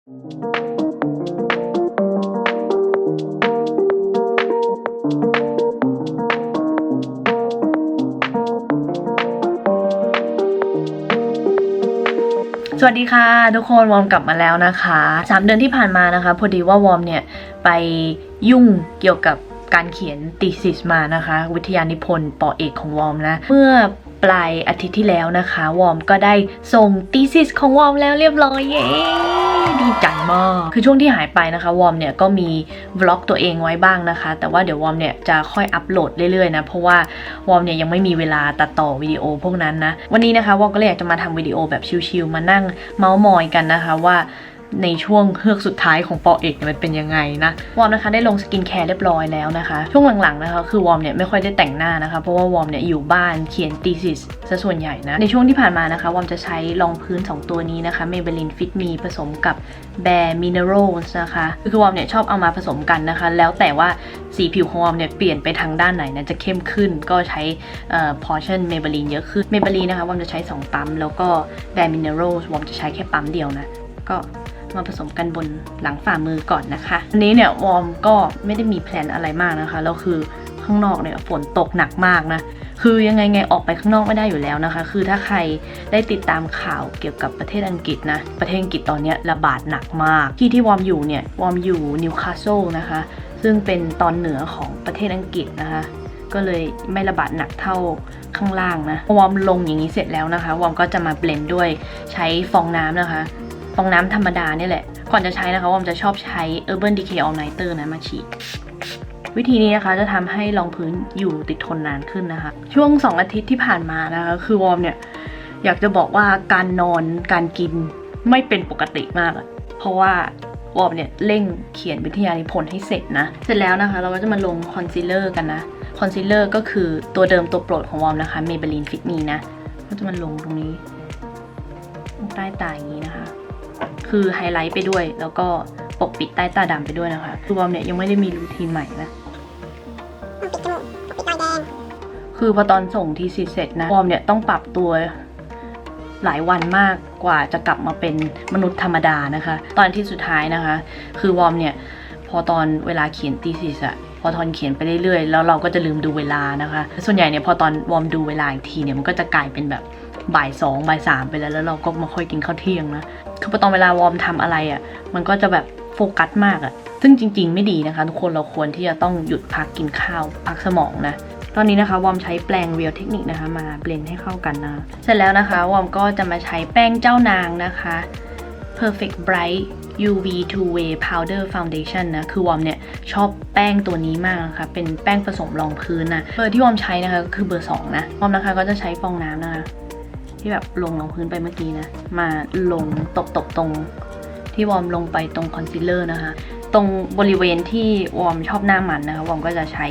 สวัสดีค่ะทุกคนวอร์มกลับมาแล้วนะคะ3 เดือนที่ผ่านมานะคะพอดีว่าวอร์มเนี่ยไปยุ่งเกี่ยวกับการเขียนตีซิสมานะคะวิทยานิพนธ์ป.เอกของวอร์มนะเมื่อปลายอาทิตย์ที่แล้วนะคะวอร์มก็ได้ส่งตีซิสของวอร์มแล้วเรียบร้อยเย้ดีใจมากคือช่วงที่หายไปนะคะวอร์มเนี่ยก็มีวล็อกตัวเองไว้บ้างนะคะแต่ว่าเดี๋ยววอร์มเนี่ยจะค่อยอัปโหลดเรื่อยๆนะเพราะว่าวอร์มเนี่ยยังไม่มีเวลาตัดต่อวิดีโอพวกนั้นนะวันนี้นะคะวอร์มก็เลยอยากจะมาทำวิดีโอแบบชิลๆมานั่งเมาส์มอยกันนะคะว่าในช่วงเฮือกสุดท้ายของป.เอกเนี่ยมันเป็นยังไงนะวอร์มนะคะได้ลงสกินแคร์เรียบร้อยแล้วนะคะช่วงหลังๆนะคะคือวอร์มเนี่ยไม่ค่อยได้แต่งหน้านะคะเพราะว่าวอร์มเนี่ยอยู่บ้านเขียนตีซิสซะส่วนใหญ่นะในช่วงที่ผ่านมานะคะวอร์มจะใช้รองพื้น2ตัวนี้นะคะ Maybelline Fit Me ผสมกับ Bare Minerals นะคะคือวอร์มเนี่ยชอบเอามาผสมกันนะคะแล้วแต่ว่าสีผิวของวอร์มเนี่ยเปลี่ยนไปทางด้านไหนนะจะเข้มขึ้นก็ใช้portion Maybelline เยอะขึ้น Maybelline นะคะวอร์มจะใช้2ปั๊มแล้วก็ Bare Minerals วอร์มจะใช้แค่ปั๊มเดียวนะก็มาผสมกันบนหลังฝ่ามือก่อนนะคะอันนี้เนี่ยวอร์มก็ไม่ได้มีแพลนอะไรมากนะคะแล้วคือข้างนอกเนี่ยฝนตกหนักมากนะคือยังไงออกไปข้างนอกไม่ได้อยู่แล้วนะคะคือถ้าใครได้ติดตามข่าวเกี่ยวกับประเทศอังกฤษนะประเทศอังกฤษตอนนี้ระบาดหนักมากที่วอร์มอยู่เนี่ยวอร์มอยู่นิวคาสเซิลนะคะซึ่งเป็นตอนเหนือของประเทศอังกฤษนะคะก็เลยไม่ระบาดหนักเท่าข้างล่างนะวอร์มลงอย่างนี้เสร็จแล้วนะคะวอร์มก็จะมาเบลนด์ด้วยใช้ฟองน้ำนะคะฟองน้ำธรรมดาเนี่ยแหละก่อนจะใช้นะคะวอร์มจะชอบใช้ Urban Decay All Nighter นะมาฉีดวิธีนี้นะคะจะทำให้รองพื้นอยู่ติดทนนานขึ้นนะคะช่วง2 อาทิตย์ที่ผ่านมานะคะคือวอร์มเนี่ยอยากจะบอกว่าการนอนการกินไม่เป็นปกติมากเพราะว่าวอร์มเนี่ยเร่งเขียนวิทยานิพนธ์ให้เสร็จนะเสร็จแล้วนะคะเราก็จะมาลงคอนซีลเลอร์กันนะคอนซีลเลอร์ก็คือตัวเดิมตัวโปรดของวอร์มนะคะ Maybelline Fit Me นะก็จะมาลงตรงนี้ใต้ตาอย่างนี้นะคะคือไฮไลท์ไปด้วยแล้วก็ปกปิดใต้ตาดำไปด้วยนะคะคือวอร์มเนี่ยยังไม่ได้มีรูทีนใหม่นะปิดจมูกปิดรอยแดงคือพอตอนส่งทีซีเสร็จนะวอร์มเนี่ยต้องปรับตัวหลายวันมากกว่าจะกลับมาเป็นมนุษย์ธรรมดานะคะตอนที่สุดท้ายนะคะคือวอร์มเนี่ยพอตอนเวลาเขียนทีซีอะพอตอนเขียนไปเรื่อยๆแล้วเราก็จะลืมดูเวลานะคะส่วนใหญ่เนี่ยพอตอนวอร์มดูเวลาอีกทีเนี่ยมันก็จะกลายเป็นแบบบ่าย 2บ่าย 3ไปแล้วเราก็มาค่อยกินข้าวเที่ยงนะคือพอตอนเวลาวอร์มทำอะไรอ่ะมันก็จะแบบโฟกัสมากอ่ะซึ่งจริงๆไม่ดีนะคะทุกคนเราควรที่จะต้องหยุดพักกินข้าวพักสมองนะตอนนี้นะคะวอร์มใช้แปรงReal Techniqueนะคะมาเบลนด์ให้เข้ากันนะเสร็จแล้วนะคะวอร์มก็จะมาใช้แป้งเจ้านางนะคะ Perfect Bright UV Two Way Powder Foundation นะคือวอร์มเนี่ยชอบแป้งตัวนี้มากนะคะเป็นแป้งผสมรองพื้นนะเบอร์ที่วอร์มใช้นะคะก็คือเบอร์2นะวอร์มนะคะก็จะใช้ฟองน้ำนะคะที่แบบลงรองพื้นไปเมื่อกี้นะมาลงตบตรงที่วอร์มลงไปตรงคอนซีลเลอร์นะคะตรงบริเวณที่วอร์มชอบหน้ามันนะคะวอร์มก็จะใช้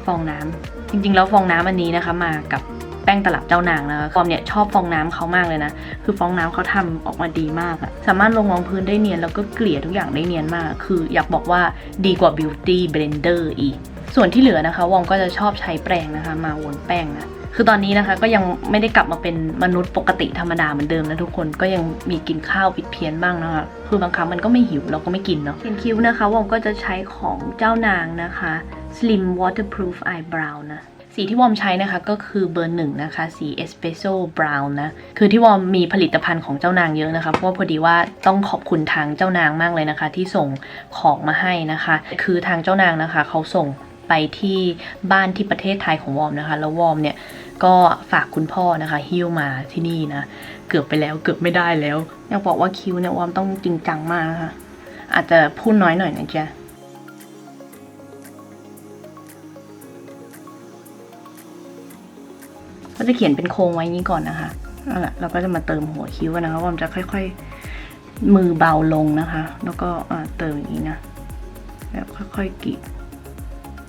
ฟองน้ำจริงๆแล้วฟองน้ำอันนี้นะคะมากับแป้งตลับเจ้านางนะคะวอร์มเนี่ยชอบฟองน้ำเขามากเลยนะคือฟองน้ำเขาทำออกมาดีมากอะสามารถลงรองพื้นได้เนียนแล้วก็เกลี่ยทุกอย่างได้เนียนมากคืออยากบอกว่าดีกว่า Beauty Blender อีกส่วนที่เหลือนะคะวอร์มก็จะชอบใช้แปรงนะคะมาวนแป้งนะคือตอนนี้นะคะก็ยังไม่ได้กลับมาเป็นมนุษย์ปกติธรรมดาเหมือนเดิมนะทุกคนก็ยังมีกินข้าวผิดเพี้ยนบ้างนะคะคือบางครั้งมันก็ไม่หิวเราก็ไม่กินเนาะเขียนคิ้วนะคะวอร์มก็จะใช้ของเจ้านางนะคะ Slim Waterproof Eyebrow นะสีที่วอร์มใช้นะคะก็คือเบอร์1นะคะสี Espresso Brown นะคือที่วอร์มมีผลิตภัณฑ์ของเจ้านางเยอะนะคะเพราะว่าพอดีว่าต้องขอบคุณทางเจ้านางมากเลยนะคะที่ส่งของมาให้นะคะคือทางเจ้านางนะคะเขาส่งไปที่บ้านที่ประเทศไทยของวอร์มนะคะแล้ววอร์มเนี่ยก็ฝากคุณพ่อนะคะหิ้วมาที่นี่นะเกือบไปแล้วเกือบไม่ได้แล้วอยากบอกว่าคิ้วเนี่ยวอร์มต้องจริงจังมากนะคะอาจจะพูดน้อยหน่อยนะจ๊ะก็จะเขียนเป็นโครงไว้นี้ก่อนนะคะเอาล่ะเราก็จะมาเติมหัวคิ้วนะคะวอร์มจะค่อยๆมือเบาลงนะคะแล้วก็เติมอย่างนี้นะแบบค่อยๆกรีด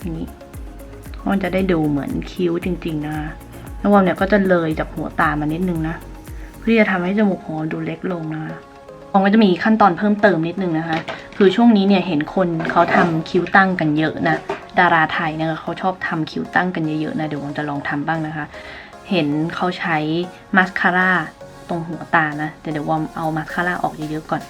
อย่างนี้มันจะได้ดูเหมือนคิ้วจริงๆนะคะแล้ววอร์มเนี่ยก็จะเลยจากหัวตามานิดนึงนะเพื่อจะทำให้จมูกของวอร์มดูเล็กลงนะคะวอร์มก็จะมีขั้นตอนเพิ่มเติมนิดนึงนะคะคือช่วงนี้เนี่ยเห็นคนเขาทำคิ้วตั้งกันเยอะนะดาราไทยนะคะเขาชอบทำคิ้วตั้งกันเยอะๆนะเดี๋ยววอร์มจะลองทำบ้างนะคะเห็นเขาใช้มาสคาร่าตรงหัวตานะแต่เดี๋ยววอร์มเอามาสคาร่าออกเยอะๆก่อน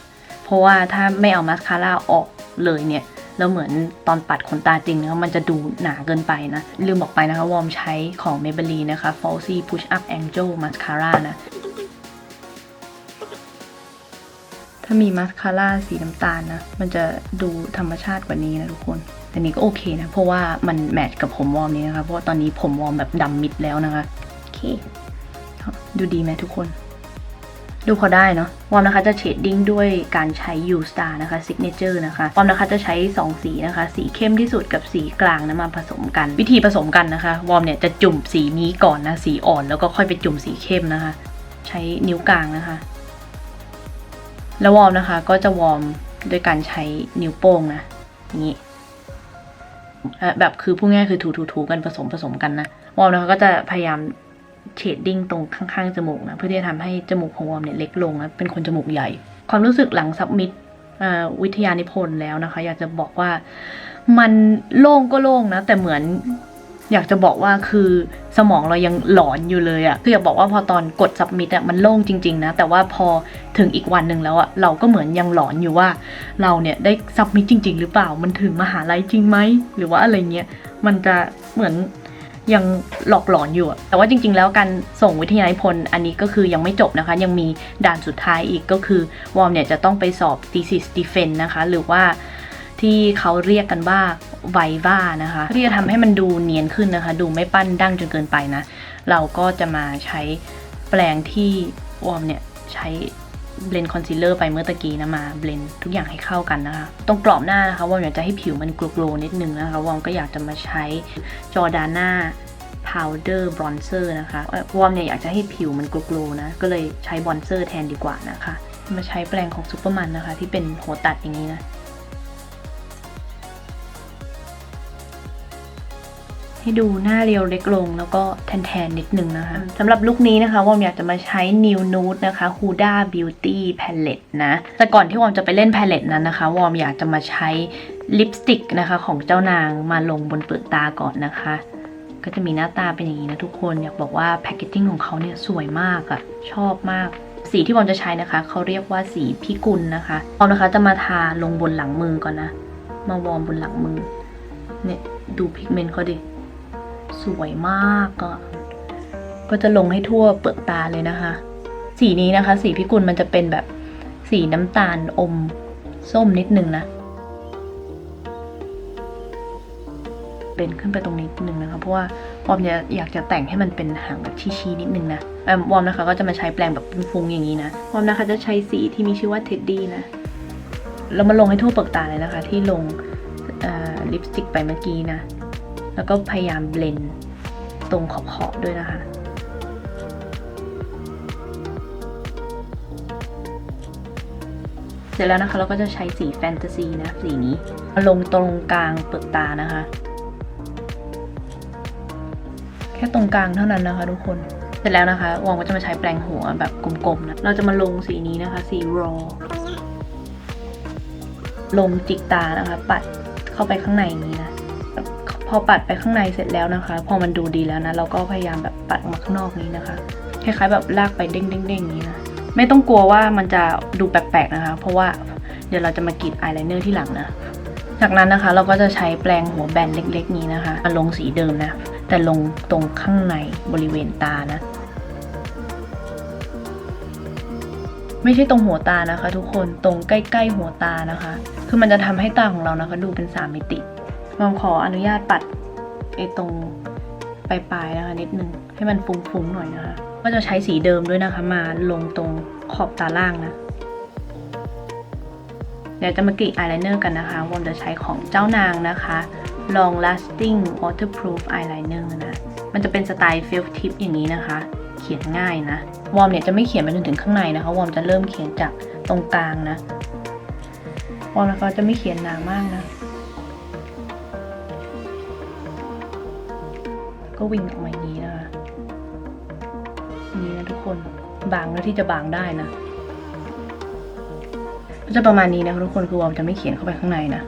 เพราะว่าถ้าไม่เอามาสคาร่าออกเลยเนี่ยแล้วเหมือนตอนปัดขนตาจริงนะคะมันจะดูหนาเกินไปนะลืมบอกไปนะคะวอร์มใช้ของ Maybelline นะคะ Falsy Push Up Angel Mascara นะถ้ามีมาสคาร่าสีน้ำตาลนะมันจะดูธรรมชาติกว่านี้นะทุกคนแต่นี้ก็โอเคนะเพราะว่ามันแมทช์กับผมวอร์มนี้นะคะเพราะว่าตอนนี้ผมวอร์มแบบดำมิดแล้วนะคะโอเคดูดีไหมทุกคนดูพอได้เนาะวอร์มนะคะจะเชดดิ้งด้วยการใช้ U Star นะคะ Signature นะคะวอร์มนะคะจะใช้2สีนะคะสีเข้มที่สุดกับสีกลางนะมาผสมกันวิธีผสมกันนะคะวอร์มเนี่ยจะจุ่มสีนี้ก่อนนะสีอ่อนแล้วก็ค่อยไปจุ่มสีเข้มนะคะใช้นิ้วกลางนะคะแล้ววอร์มนะคะก็จะวอร์มด้วยการใช้นิ้วโป้งนะอย่างนี้แบบคือพูดง่ายคือถูกันผสมกันนะวอร์มนะคะก็จะพยายามเชดดิ้งตรงข้างๆจมูกนะเพื่อที่จะทำให้จมูกของวอร์มเนี่ยเล็กลงนะเป็นคนจมูกใหญ่ความรู้สึกหลังซับมิตวิทยานิพนธ์แล้วนะคะอยากจะบอกว่ามันโล่งก็โล่งนะแต่เหมือนอยากจะบอกว่าคือสมองเรายังหลอนอยู่เลยอะคืออยากบอกว่าพอตอนกดซับมิตมันโล่งจริงๆนะแต่ว่าพอถึงอีกวันหนึ่งแล้วอะเราก็เหมือนยังหลอนอยู่ว่าเราเนี่ยได้ซับมิตจริงๆหรือเปล่ามันถึงมหาลัยจริงไหมหรือว่าอะไรเงี้ยมันจะเหมือนยังหลอกหลอนอยู่แต่ว่าจริงๆแล้วการส่งวิทยานิพนธ์อันนี้ก็คือยังไม่จบนะคะยังมีด่านสุดท้ายอีกก็คือวอร์มเนี่ยจะต้องไปสอบ thesis defense นะคะหรือว่าที่เขาเรียกกันว่าไวว่านะคะที่จะทำให้มันดูเนียนขึ้นนะคะดูไม่ปั้นดั้งจนเกินไปนะเราก็จะมาใช้แปรงที่วอร์มเนี่ยใช้เบลนด์คอนซีลเลอร์ไปเมื่อตะกี้นะมาเบลนด์ทุกอย่างให้เข้ากันนะคะตรงกรอบหน้านะคะวอร์มอยากจะให้ผิวมันโกลว์นิดนึงนะคะวอร์มก็อยากจะมาใช้จอร์ดาน่าพาวเดอร์บรอนเซอร์นะคะวอร์มเนี่ยอยากจะให้ผิวมันโกลว์นะก็เลยใช้บรอนเซอร์แทนดีกว่านะคะมาใช้แปรงของซูเปอร์มันนะคะที่เป็นหัวตัดอย่างนี้นะให้ดูหน้าเรียวเล็กลงแล้วก็แทนนิดนึงนะคะสำหรับลุคนี้นะคะวอมอยากจะมาใช้ New Nude นะคะ Huda Beauty Palette นะแต่ก่อนที่วอมจะไปเล่น Palette นั้นนะคะวอมอยากจะมาใช้ลิปสติกนะคะของเจ้านางมาลงบนเปลือกตาก่อนนะคะก็จะมีหน้าตาเป็นอย่างนี้นะทุกคนอยากบอกว่าแพคเกจจิ้งของเขาเนี่ยสวยมากอะชอบมากสีที่วอมจะใช้นะคะเขาเรียกว่าสีพิกุลนะคะวอมนะคะจะมาทาลงบนหลังมือก่อนนะมาวอร์มบนหลังมือเนี่ยดูพิกเมนต์เขาดิสวยมากก็จะลงให้ทั่วเปลือกตาเลยนะคะสีนี้นะคะสีพิกุลมันจะเป็นแบบสีน้ำตาลอมส้มนิดนึงนะเป็นขึ้นไปตรงนี้นิดนึงนะคะเพราะว่าวอมอยากจะแต่งให้มันเป็นหางแบบชี้นิดนึงนะวอมนะคะก็จะมาใช้แปรงแบบฟุ้งๆอย่างนี้นะวอมนะคะจะใช้สีที่มีชื่อว่าเท็ดดี้นะแล้วมาลงให้ทั่วเปลือกตาเลยนะคะที่ลงลิปสติกไปเมื่อกี้นะแล้วก็พยายามเบลนด์ตรงขอบๆด้วยนะคะเสร็จแล้วนะคะเราก็จะใช้สีแฟนตาซีนะสีนี้มาลงตรงกลางเปลือกตานะคะแค่ตรงกลางเท่านั้นนะคะทุกคนเสร็จแล้วนะคะวอมก็จะมาใช้แปรงหัวแบบกลมๆนะเราจะมาลงสีนี้นะคะสีรอลงจิกตานะคะปัดเข้าไปข้างในนี้นะพอปัดไปข้างในเสร็จแล้วนะคะพอมันดูดีแล้วนะเราก็พยายามแบบปัดออกมาข้างนอกนี้นะคะคล้ายๆแบบลากไปเด้งๆนี้นะไม่ต้องกลัวว่ามันจะดูแปลกๆนะคะเพราะว่าเดี๋ยวเราจะมากรีดอายไลเนอร์ที่หลังนะจากนั้นนะคะเราก็จะใช้แปรงหัวแบนเล็กๆนี้นะคะมาลงสีเดิมนะแต่ลงตรงข้างในบริเวณตานะไม่ใช่ตรงหัวตานะคะทุกคนตรงใกล้ๆหัวตานะคะคือมันจะทำให้ตาของเรานะคะดูเป็น3 มิติวอมขออนุญาตปัดตรงปลายๆนะคะนิดนึงให้มันฟุ้งๆหน่อยนะคะก็จะใช้สีเดิมด้วยนะคะมาลงตรงขอบตาล่างนะเดี๋ยวจะมากรีดอายไลเนอร์กันนะคะวอมจะใช้ของเจ้านางนะคะ Long Lasting Waterproof Eyeliner นะมันจะเป็นสไตล์ Felt Tip อย่างนี้นะคะเขียนง่ายนะวอมเนี่ยจะไม่เขียนไปจนถึงข้างในนะคะวอมจะเริ่มเขียนจากตรงกลางนะวอมนะคะจะไม่เขียนหนามากนะก็วิ่งออกมาอย่างนี้นะคะนี่นะทุกคนบางแล้วที่จะบางได้นะก็จะประมาณนี้นะคะทุกคนคือวอมจะไม่เขียนเข้าไปข้างในนะ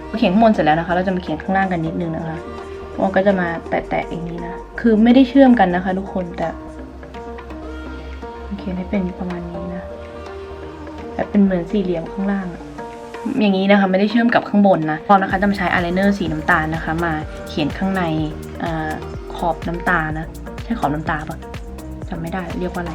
พอเขียนข้างบนเสร็จแล้วนะคะเราจะมาเขียนข้างล่างกันนิดนึงนะคะวอมก็จะมาแตะๆอย่างนี้นะคือไม่ได้เชื่อมกันนะคะทุกคนแต่เขียนให้เป็นประมาณนี้นะ แบบเป็นเหมือนสี่เหลี่ยมข้างล่างอย่างนี้นะคะไม่ได้เชื่อมกับข้างบนนะวอมนะคะจะมาใช้อายไลเนอร์สีน้ำตาลนะคะมาเขียนข้างในขอบน้ำตาลนะใช่ขอบน้ำตาปะจำไม่ได้เรียกว่าอะไร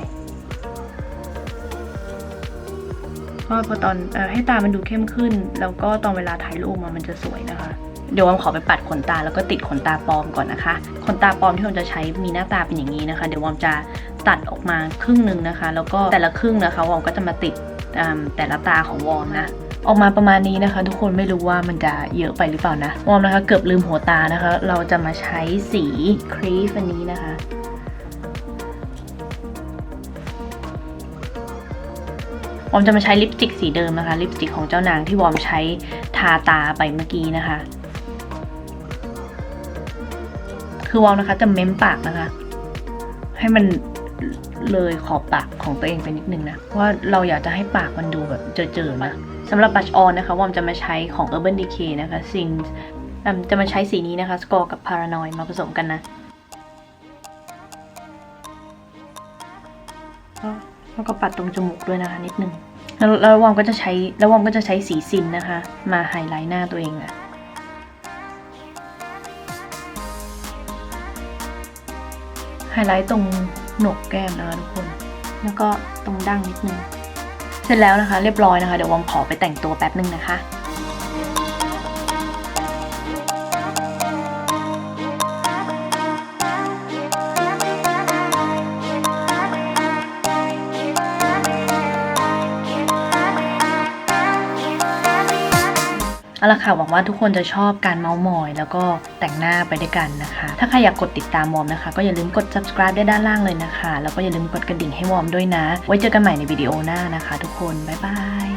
ก็พอตอนให้ตามันดูเข้มขึ้นแล้วก็ตอนเวลาถ่ายรูปมันจะสวยนะคะเดี๋ยววอมขอไปปัดขนตาแล้วก็ติดขนตาปลอมก่อนนะคะขนตาปลอมที่วอมจะใช้มีหน้าตาเป็นอย่างนี้นะคะเดี๋ยววอมจะตัดออกมาครึ่งนึงนะคะแล้วก็แต่ละครึ่งนะคะวอมก็จะมาติดแต่ละตาของวอมนะออกมาประมาณนี้นะคะทุกคนไม่รู้ว่ามันจะเยอะไปหรือเปล่านะวอมนะคะเกือบลืมหัวตานะคะเราจะมาใช้สีครีฟอันนี้นะคะวอมจะมาใช้ลิปสติกสีเดิมนะคะลิปสติกของเจ้านางที่วอมใช้ทาตาไปเมื่อกี้นะคะคือวอมนะคะจะเม้มปากนะคะให้มันเลยขอบปากของตัวเองไปนิดนึงนะเพราะว่าเราอยากจะให้ปากมันดูแบบเจอๆนะสำหรับบัชออนนะคะวอมจะมาใช้ของ Urban Decay นะคะซินจะมาใช้สีนี้นะคะสกอร์กับ Paranoid มาผสมกันนะแล้วก็ปัดตรงจมูกด้วยนะคะนิดนึงแล้ววอมก็จะใช้สีซินนะคะมาไฮไลท์หน้าตัวเองอะไฮไลท์ตรงโหนกแก้มนะคะทุกคนแล้วก็ตรงดั้งนิดนึงเสร็จแล้วนะคะเรียบร้อยนะคะเดี๋ยววอมขอไปแต่งตัวแป๊บนึงนะคะเอาละค่ะหวังว่าทุกคนจะชอบการเม้าท์มอยแล้วก็แต่งหน้าไปด้วยกันนะคะถ้าใครอยากกดติดตามวอมนะคะก็อย่าลืมกด subscribe ได้ด้านล่างเลยนะคะแล้วก็อย่าลืมกดกระดิ่งให้วอมด้วยนะไว้เจอกันใหม่ในวิดีโอหน้านะคะทุกคนบ๊ายบาย